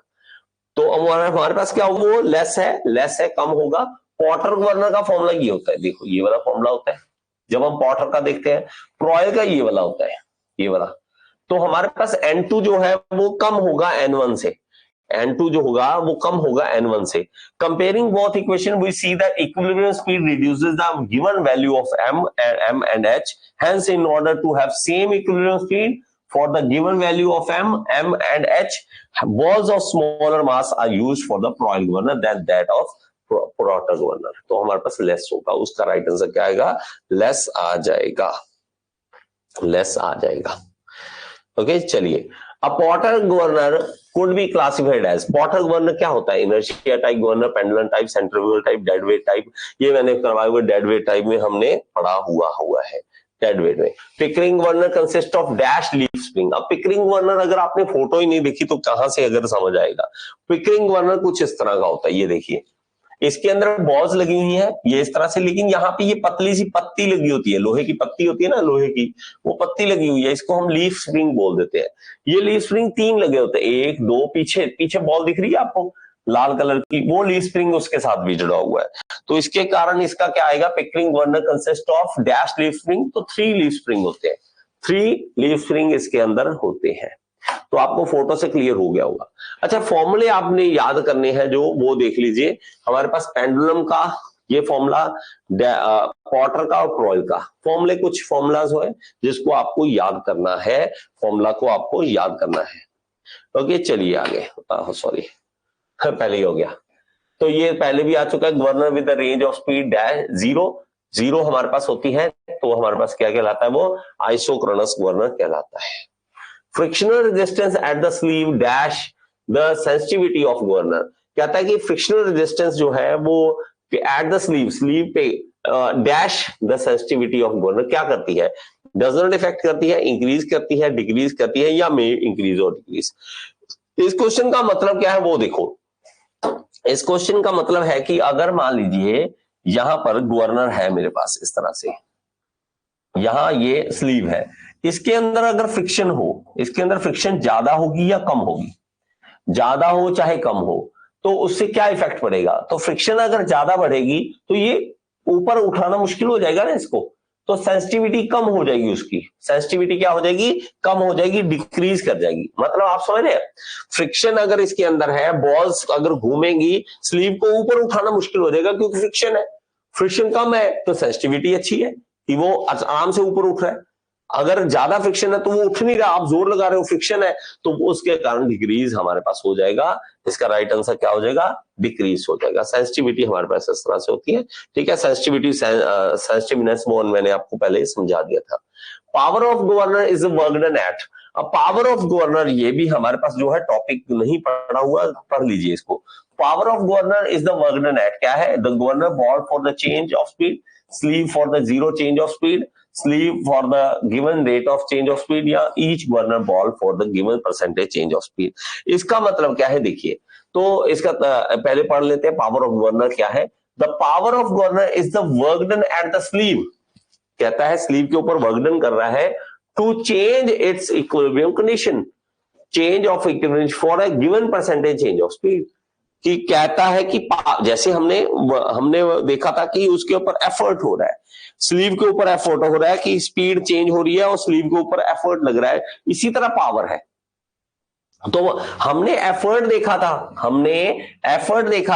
तो हमारे पास क्या होगा, वो लेस है, कम होगा। पॉटर गवर्नर का फॉर्मूला ये होता है, देखो ये वाला फॉर्मूला होता है जब हम पॉटर का देखते हैं। पॉइल का ये वाला होता है, ये वाला। तो हमारे पास N2 जो है वो कम होगा N1 से, N2 जो होगा वो कम होगा N1 से। Comparing both equation, we see that equilibrium speed reduces the given value of m and h. Hence, in order to have same equilibrium speed for the given value of m and h, balls of smaller mass are used for the Ployl governor than that of Porter governor. तो हमारे पास less होगा, उसका right answer क्या आएगा, less आ जाएगा, less आ जाएगा। Okay, चलिए, अब Potter governor could be classified as, Potter governor क्या होता है, inertia type governor, pendulum type, centrifugal type, dead weight type. ये मैंने करवाए हुए डेड वेट टाइप में हमने पढ़ा हुआ है। डेड वेट में Pickering governor consist of dash leaf spring. अब पिकरिंग गवर्नर अगर आपने फोटो ही नहीं देखी तो कहां से अगर समझ आएगा। पिकरिंग गवर्नर कुछ इस तरह का होता है, ये देखिए, इसके अंदर बॉल्स लगी हुई हैं ये इस तरह से, लेकिन यहाँ पे ये पतली सी पत्ती लगी होती है, लोहे की पत्ती होती है ना, लोहे की वो पत्ती लगी हुई है, इसको हम लीफ स्प्रिंग बोल देते हैं। ये लीफ स्प्रिंग 3 लगे होते हैं, 1 2, पीछे बॉल दिख रही है आपको लाल कलर की, वो लीफ स्प्रिंग उसके साथ भी जुड़ा हुआ है। तो इसके कारण इसका क्या आएगा, Pickering governor consist of dash leaf spring. तो 3 लीफ स्प्रिंग होते हैं, 3 लीफ स्प्रिंग इसके अंदर होते हैं। तो आपको फोटो से क्लियर हो गया होगा। अच्छा, फॉर्मूले आपने याद करने हैं जो, वो देख लीजिए। हमारे पास पेंडुलम का ये फॉर्मूला, पॉटर का और पॉइल का फॉर्मूले, कुछ फॉर्मूलाज है जिसको आपको याद करना है, फॉर्मूला को आपको याद करना है। ओके, चलिए आगे। सॉरी, पहले ही हो गया। तो ये पहले भी आ चुका है, governor with the range of speed dash 0 हमारे पास होती है, तो हमारे पास क्या कहलाता है, वो आइसोक्रोनस गवर्नर कहलाता है। Frictional resistance at the sleeve dash the sensitivity of governor. कहता है कि फ्रिक्शनल रेजिस्टेंस जो है वो एट द स्लीव पे dash the sensitivity of governor क्या करती है, डज नॉट इफेक्ट करती है, इंक्रीज करती है, डिक्रीज करती है, या मे इंक्रीज और डिक्रीज। इस क्वेश्चन का मतलब क्या है वो देखो। इस क्वेश्चन का मतलब है कि अगर मान लीजिए यहां पर गवर्नर है मेरे पास इस तरह से, यहां ये स्लीव है, इसके अंदर अगर फ्रिक्शन हो, इसके अंदर फ्रिक्शन ज्यादा होगी या कम होगी, ज्यादा हो चाहे कम हो, तो उससे क्या इफेक्ट पड़ेगा, तो फ्रिक्शन अगर ज्यादा बढ़ेगी तो ये ऊपर उठाना मुश्किल हो जाएगा ना इसको, तो सेंसिटिविटी कम हो जाएगी, उसकी सेंसिटिविटी क्या हो जाएगी, कम हो जाएगी, डिक्रीज कर जाएगी। मतलब आप समझ रहे हैं, फ्रिक्शन अगर इसके अंदर है, बॉल्स अगर घूमेंगी, स्लीव को ऊपर उठाना मुश्किल हो जाएगा क्योंकि फ्रिक्शन है, फ्रिक्शन कम है तो सेंसिटिविटी अच्छी है कि वो आराम से ऊपर उठ रहा है। अगर ज्यादा फ्रिक्शन है तो वो उठ नहीं रहा, आप जोर लगा रहे हो, फ्रिक्शन है, तो उसके कारण डिक्रीज हमारे पास हो जाएगा। इसका राइट आंसर क्या हो जाएगा, डिक्रीज हो जाएगा। सेंसिटिविटी हमारे पास इस तरह से होती है, ठीक है। सेंसिटिविटी सेंसिटिवनेस वो मैंने आपको पहले समझा दिया था। Power of governor is work done at. अब पावर ऑफ गवर्नर ये भी हमारे पास जो है टॉपिक नहीं पढ़ा हुआ, पढ़ लीजिए इसको। Power of governor is the work done at क्या है, the governor ball for the change of speed, sleeve for the zero change of speed, sleeve for the given rate of change of speed, या each governor ball for the given percentage change of speed। इसका मतलब क्या है देखिए, तो इसका पहले पढ़ लेते हैं पावर ऑफ गवर्नर क्या है। The power of governor is the work done at the sleeve, कहता है स्लीव के ऊपर वर्क डन कर रहा है, to change its equilibrium condition, change of equilibrium for a given percentage change of speed. कि कहता है कि जैसे हमने देखा था कि उसके ऊपर एफर्ट हो रहा है, स्लीव के ऊपर एफर्ट हो रहा है कि स्पीड चेंज हो रही है और स्लीव के ऊपर एफर्ट लग रहा है, इसी तरह पावर है। तो हमने एफर्ट देखा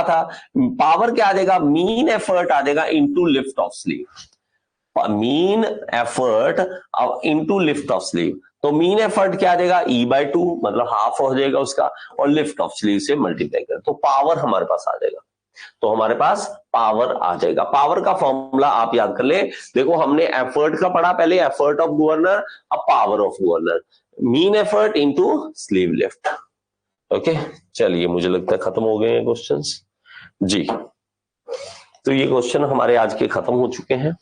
था, पावर क्या आ जाएगा, मीन एफर्ट आ जाएगा into lift of sleeve, mean effort into lift of sleeve. तो मीन एफर्ट क्या आ जाएगा, E/2, मतलब हाफ हो जाएगा उसका, और लिफ्ट ऑफ स्लीव से मल्टीप्लाई कर, तो पावर हमारे पास आ जाएगा। तो हमारे पास पावर आ जाएगा। पावर का फॉर्मूला आप याद कर ले, देखो हमने एफर्ट का पढ़ा पहले, एफर्ट ऑफ गवर्नर, अब power of governor. Mean effort into sleeve lift. Okay, चलिए मुझे लगता है खत्म हो गए हैं क्वेश्चंस जी। तो ये क्वेश्चन हमारे आज के खत्म हो चुके हैं।